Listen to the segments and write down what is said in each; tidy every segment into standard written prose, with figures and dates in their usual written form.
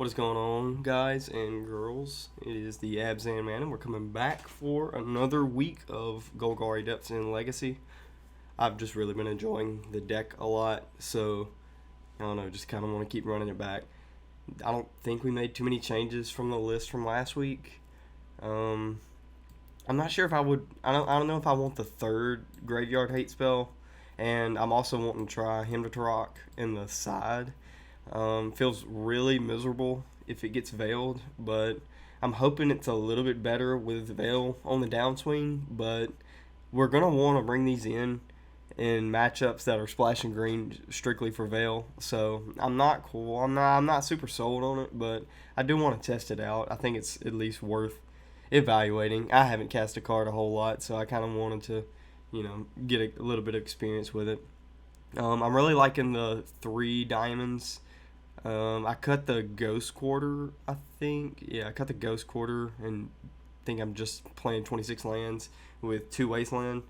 What is going on, guys and girls? It is the Abzan man, and we're coming back for another week of Golgari Depths in Legacy. I've just really been enjoying the deck a lot, so I don't know, just kind of want to keep running it back. I don't think we made too many changes from the list from last week. Um, I'm not sure if I would. I don't know if I want the third graveyard hate spell, and I'm also wanting to try Hymn to Tarok in the side. Feels really miserable if it gets veiled, but I'm hoping it's a little bit better with veil on the downswing. But we're gonna want to bring these in matchups that are splashing green strictly for veil. So I'm not cool. I'm not super sold on it, but I do want to test it out. I think it's at least worth evaluating. I haven't cast a card a whole lot, so I kind of wanted to, get a little bit of experience with it. I'm really liking the 3 diamonds. I cut the ghost quarter, I think. Yeah, I cut the ghost quarter and think I'm just playing 26 lands with 2 wasteland.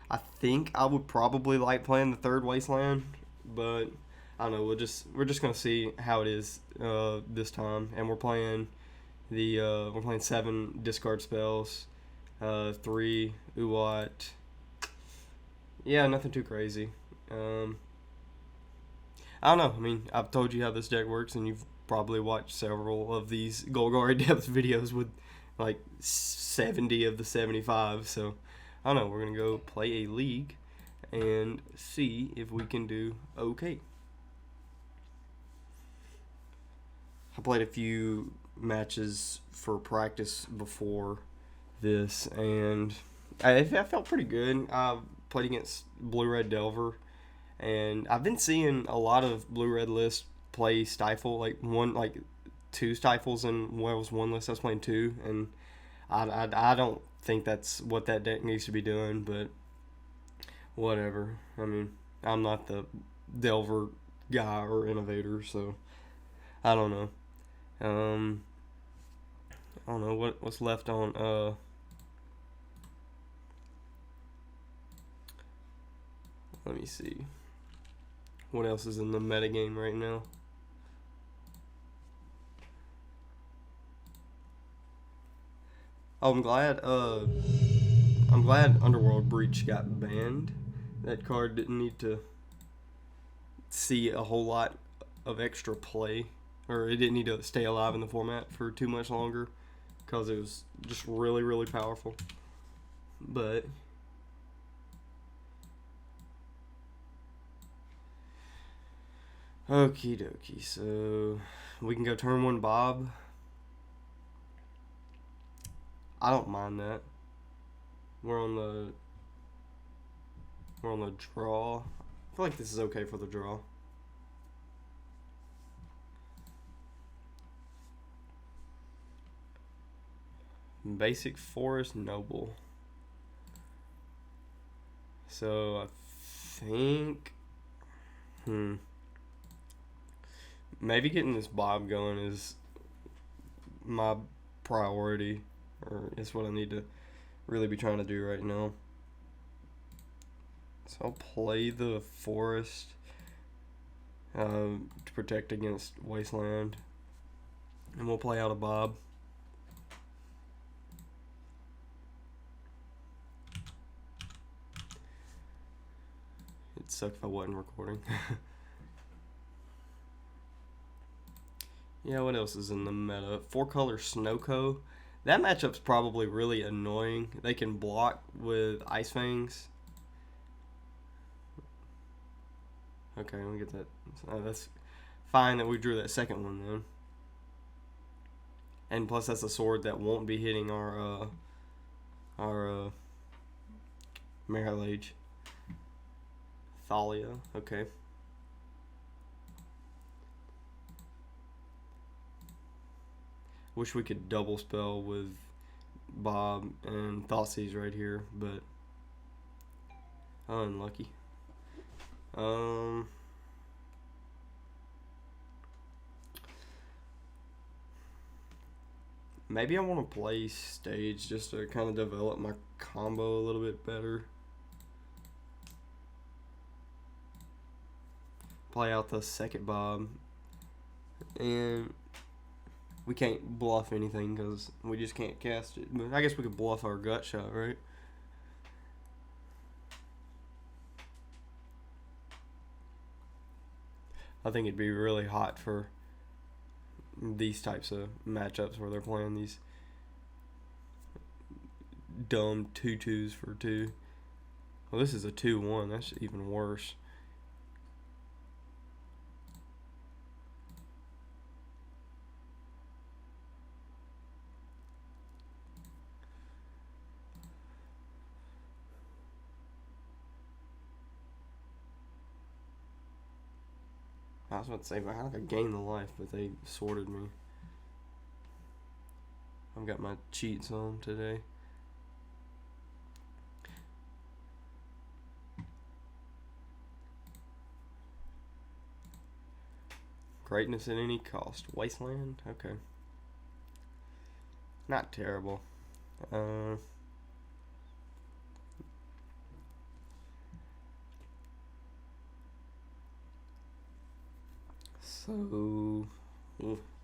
I think I would probably like playing the third wasteland, but I don't know. We're just gonna see how it is this time, and we're playing 7 discard spells, 3 Uwat. Yeah, nothing too crazy. Um, I don't know. I mean, I've told you how this deck works, and you've probably watched several of these Golgari Depths videos with like 70 of the 75. So, I don't know. We're going to go play a league and see if we can do okay. I played a few matches for practice before this, and I felt pretty good. I played against Blue Red Delver, and I've been seeing a lot of blue red lists play stifle, like 2 stifles, and was one list I was playing 2, and I don't think that's what that deck needs to be doing, but whatever. I mean, I'm not the Delver guy or innovator, so I don't know. Um, I don't know what's left on. Let me see. What else is in the metagame right now? Oh, I'm glad Underworld Breach got banned. That card didn't need to see a whole lot of extra play, or it didn't need to stay alive in the format for too much longer, because it was just really, really powerful. But okie dokie, so we can go turn 1 Bob. I don't mind that. We're on the draw. I feel like this is okay for the draw. Basic Forest Noble. So I think maybe getting this Bob going is my priority, or it's what I need to really be trying to do right now. So I'll play the Forest to protect against Wasteland, and we'll play out a Bob. It'd suck if I wasn't recording. Yeah, what else is in the meta? 4-color Snowco. That matchup's probably really annoying. They can block with Ice Fangs. Okay, let me get that. That's fine that we drew that second one then. And plus, that's a sword that won't be hitting our Marrowlage. Thalia, okay. Wish we could double spell with Bob and Thoughtseize right here, but unlucky. Maybe I want to play Stage just to kind of develop my combo a little bit better. Play out the second Bob. And We can't bluff anything because we just can't cast it. But I guess we could bluff our gut shot, right? I think it'd be really hot for these types of matchups where they're playing these dumb 2/2s for 2. Well, this is a 2/1. That's even worse. I was about to say, but how did I gain the life? But they sorted me. I've got my cheats on today. Greatness at any cost. Wasteland? Okay. Not terrible. So,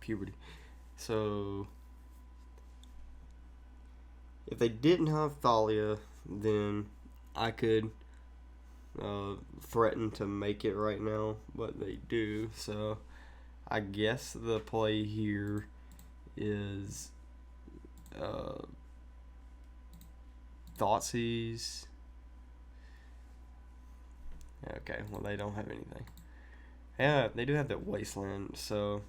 puberty. So, if they didn't have Thalia, then I could threaten to make it right now, but they do. So, I guess the play here is Thoughtseize. Okay, well, they don't have anything. Yeah, they do have that Wasteland, so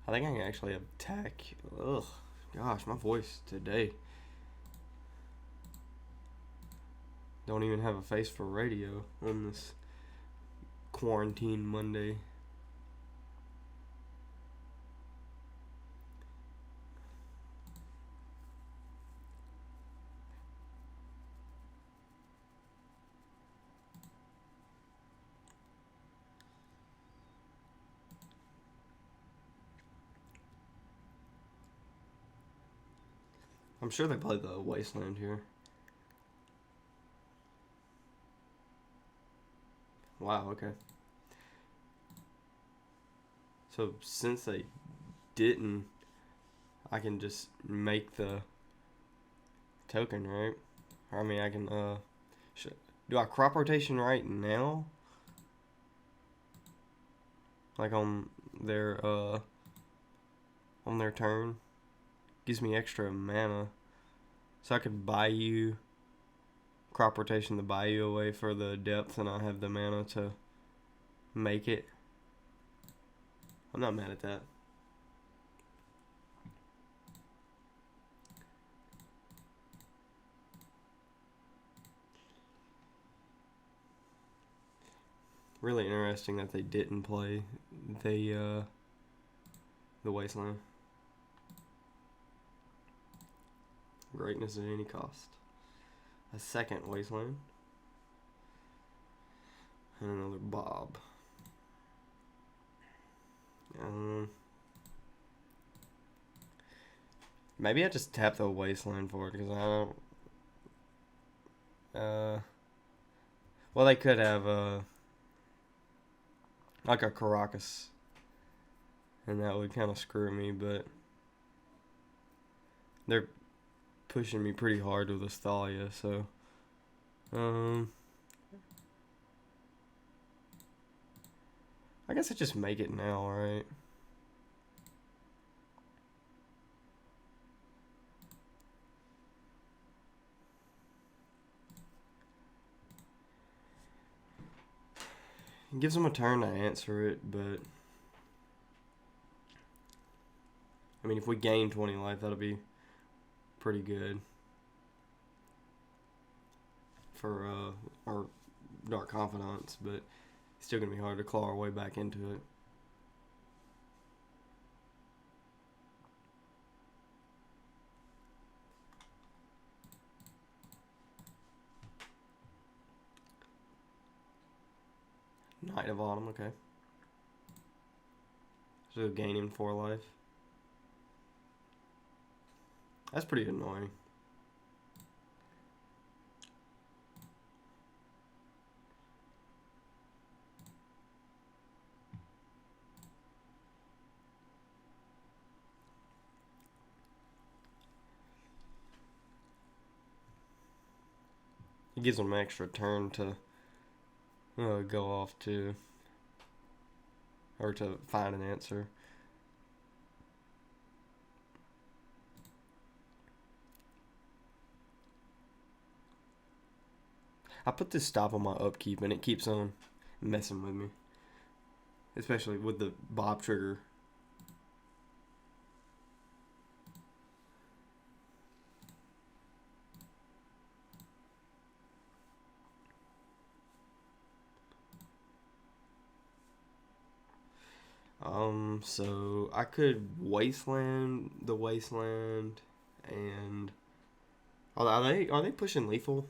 I think I can actually attack. Ugh, gosh, my voice today. Don't even have a face for radio on this quarantine Monday. I'm sure they play the Wasteland here. Wow, okay. So since they didn't, I can just make the token, right? I mean, I can, do I crop rotation right now? Like on their turn? Gives me extra mana. So I could buy you crop rotation the bayou away for the depth, and I have the mana to make it. I'm not mad at that. Really interesting that they didn't play the Wasteland. Greatness at any cost. A second Wasteland. And another Bob. Maybe I just tap the Wasteland for it because I don't. Well, they could have like a Karakas, and that would kind of screw me. But they're pushing me pretty hard with Thalia, so I guess I just make it now, right? It gives them a turn to answer it, but I mean, if we gain 20 life, that'll be pretty good for our Dark Confidants, but it's still gonna be hard to claw our way back into it. Knight of Autumn, okay. So gaining 4 life. That's pretty annoying. It gives them an extra turn to go off to, or to find an answer. I put this stop on my upkeep and it keeps on messing with me. Especially with the bob trigger. So I could wasteland the wasteland, and are they pushing lethal?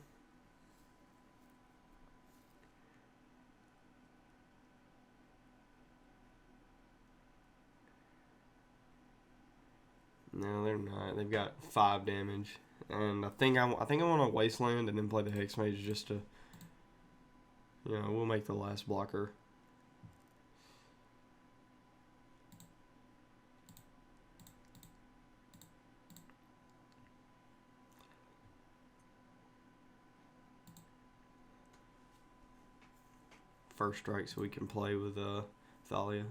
No, they're not. They've got 5 damage, and I think I want to wasteland and then play the hex mage just to, we'll make the last blocker. First strike so we can play with Thalia.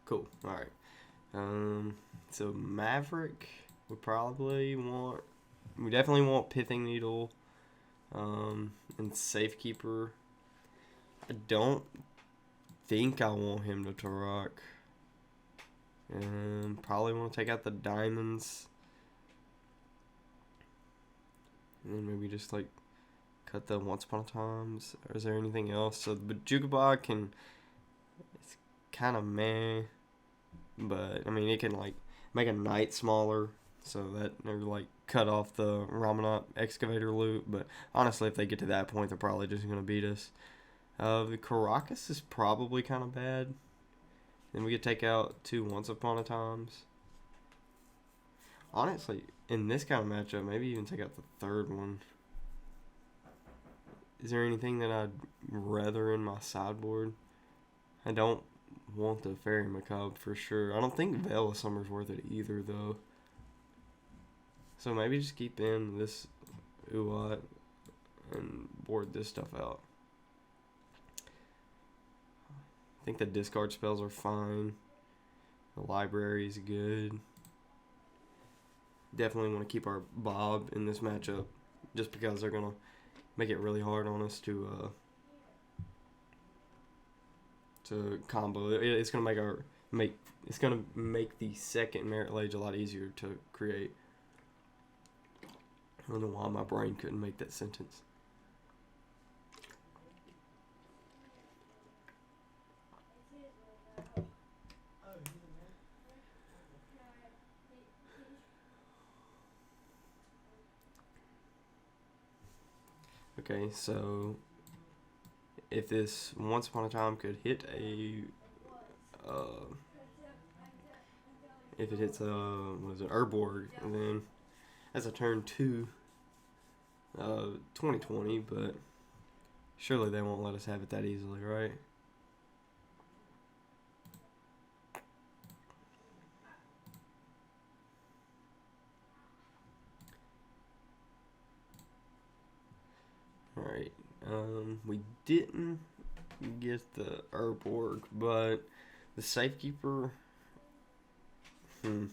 Cool. All right. So Maverick, we definitely want Pithing Needle, and Safekeeper. I don't think I want him to Turok. And probably want to take out the diamonds. And then maybe just like cut the Once Upon a Times. Or is there anything else? So the Jugabog can, it's kind of meh. But I mean, it can like make a knight smaller, so that they're like cut off the Ramanat excavator loot. But honestly, if they get to that point, they're probably just gonna beat us. The Karakas is probably kind of bad. Then we could take out 2 Once Upon a Times. Honestly, in this kind of matchup, maybe even take out the 3rd one. Is there anything that I'd rather in my sideboard? I don't want the Fairy Macabre for sure. I don't think Veil of Summer's worth it either, though. So maybe just keep in this Uat and board this stuff out. I think the discard spells are fine. The library is good. Definitely want to keep our Bob in this matchup, just because they're gonna make it really hard on us to combo. It's gonna make the second Merit Lage a lot easier to create. I don't know why my brain couldn't make that sentence. Okay, so if this Once Upon a Time could hit if it hits Urborg, and then as a turn 2, 2020, but surely they won't let us have it that easily, right? Alright, we didn't get the Urborg, but the Safekeeper, kind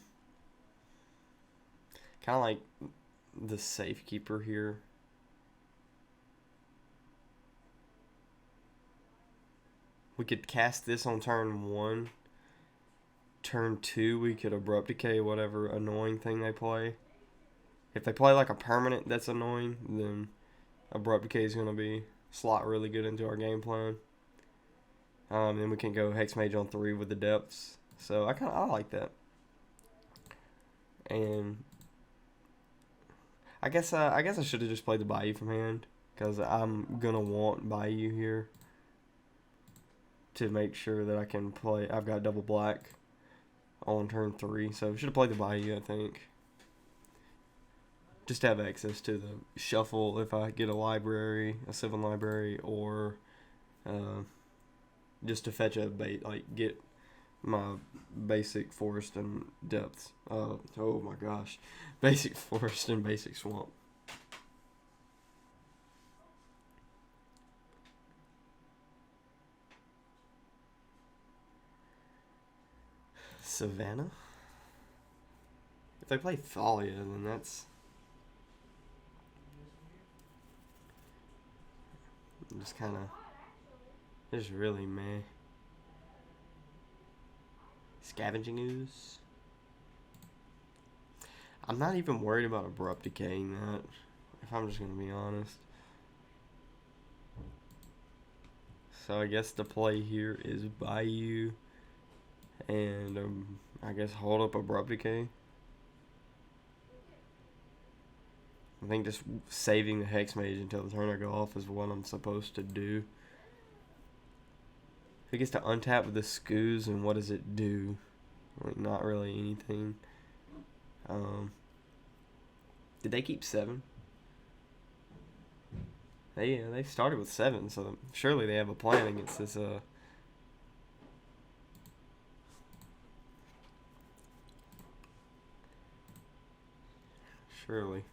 of like the Safekeeper here. We could cast this on turn 1. Turn 2, we could abrupt decay whatever annoying thing they play. If they play like a permanent that's annoying, then abrupt decay is going to slot really good into our game plan. Then we can go Hex Mage on 3 with the Depths. So I like that. And I guess I should have just played the Bayou from hand, because I'm gonna want Bayou here. to make sure that I can play. I've got double black on turn 3, so should have played the Bayou, I think. Just to have access to the shuffle if I get a library, a 7 library, or just to fetch a bait, like get my basic forest and depths. Oh my gosh, basic forest and basic swamp. Savannah? If they play Thalia, then that's just kind of, just really meh. Scavenging Ooze? I'm not even worried about abrupt decaying that, if I'm just going to be honest. So I guess the play here is Bayou and I guess hold up abrupt decay. I think just saving the Hex Mage until the turn I go off is what I'm supposed to do. It gets to untap with the Scoos, and what does it do? Like, not really anything. Did they keep 7? They started with 7, so surely they have a plan against this. Surely.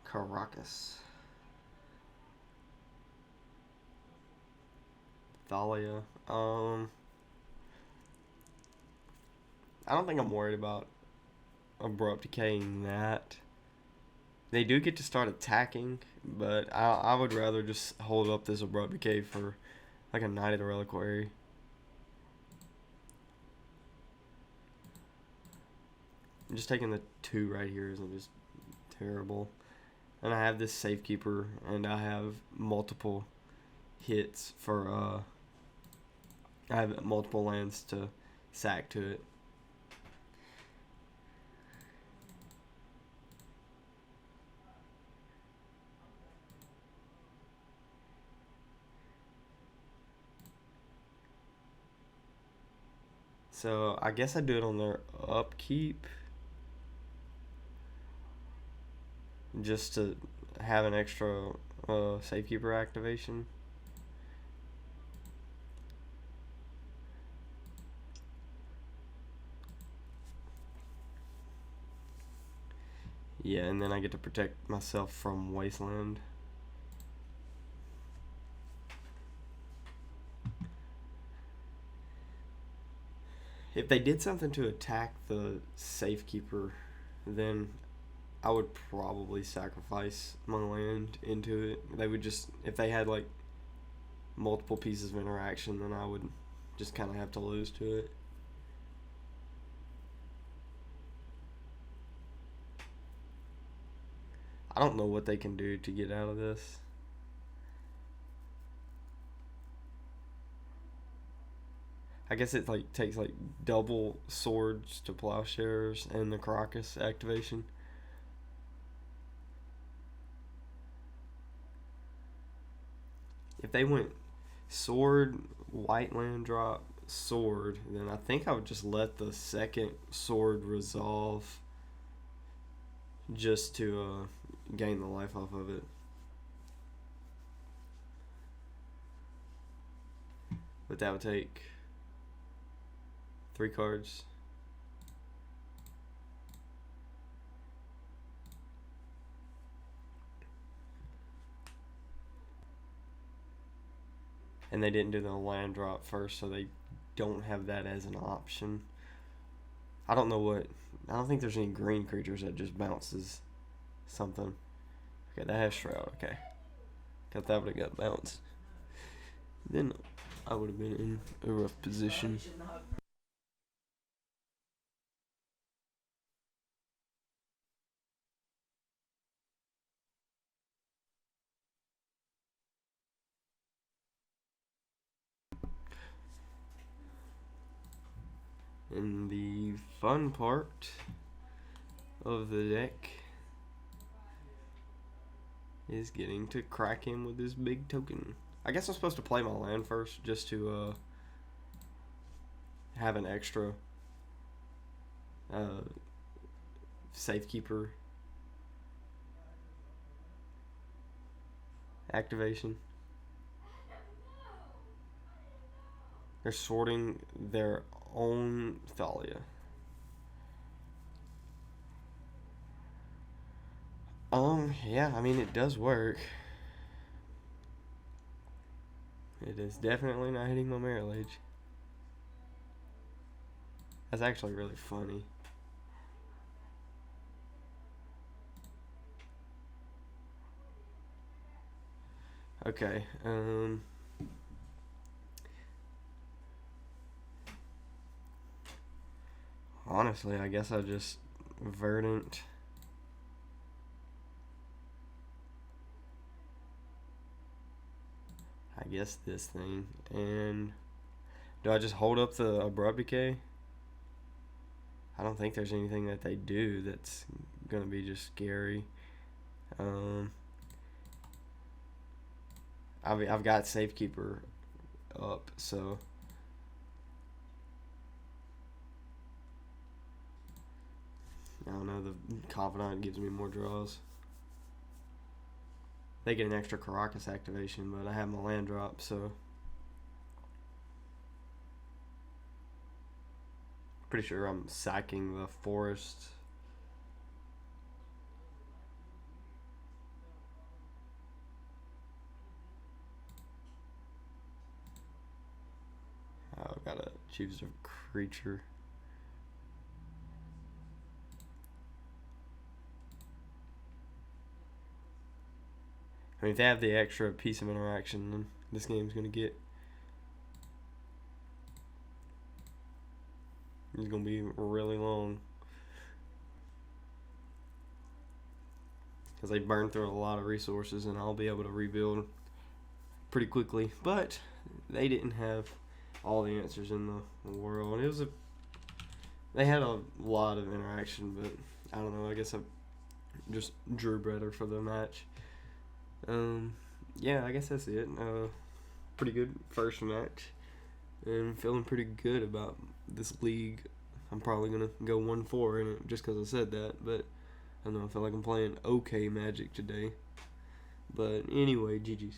Karakas. Thalia. I don't think I'm worried about abrupt decaying that. They do get to start attacking, but I would rather just hold up this abrupt decay for like a Knight of the Reliquary. I'm just taking the 2 right here isn't just terrible. And I have this Safekeeper, and I have multiple hits for I have multiple lands to sack to it. So I guess I do it on their upkeep, just to have an extra Safekeeper activation. Yeah, and then I get to protect myself from Wasteland. If they did something to attack the Safekeeper, then I would probably sacrifice my land into it. They would just, if they had like multiple pieces of interaction, then I would just kind of have to lose to it. I don't know what they can do to get out of this. I guess it like takes like double swords to plowshares and the Karakas activation. If they went sword, white land drop, sword, then I think I would just let the second sword resolve just to gain the life off of it. But that would take 3 cards. And they didn't do the land drop first, so they don't have that as an option. I don't think there's any green creatures that just bounces something. Okay, that has Shroud, okay. Thought that would have got bounced. Then I would have been in a rough position. And the fun part of the deck is getting to crack him with this big token. I guess I'm supposed to play my land first just to have an extra safekeeper activation. They're sorting their own Thalia. Yeah, I mean, it does work. It is definitely not hitting my Meryl Age. That's actually really funny. Okay, honestly, I guess I just Verdant. I guess this thing. And do I just hold up the abrupt decay? I don't think there's anything that they do that's gonna be just scary. I've got Safekeeper up, so I don't know. The Confidant gives me more draws. They get an extra Karakas activation, but I have my land drop, so pretty sure I'm sacking the forest. Oh, gotta choose a creature. I mean, if they have the extra piece of interaction, then this game's gonna get. It's gonna be really long. Because they burn through a lot of resources, and I'll be able to rebuild pretty quickly. But they didn't have all the answers in the world. It was they had a lot of interaction, but I don't know. I guess I just drew better for the match. Yeah, I guess that's it. Pretty good first match, and feeling pretty good about this league. I'm probably gonna go 1-4 in it just because I said that, but I don't know. I feel like I'm playing okay Magic today. But anyway, GG's.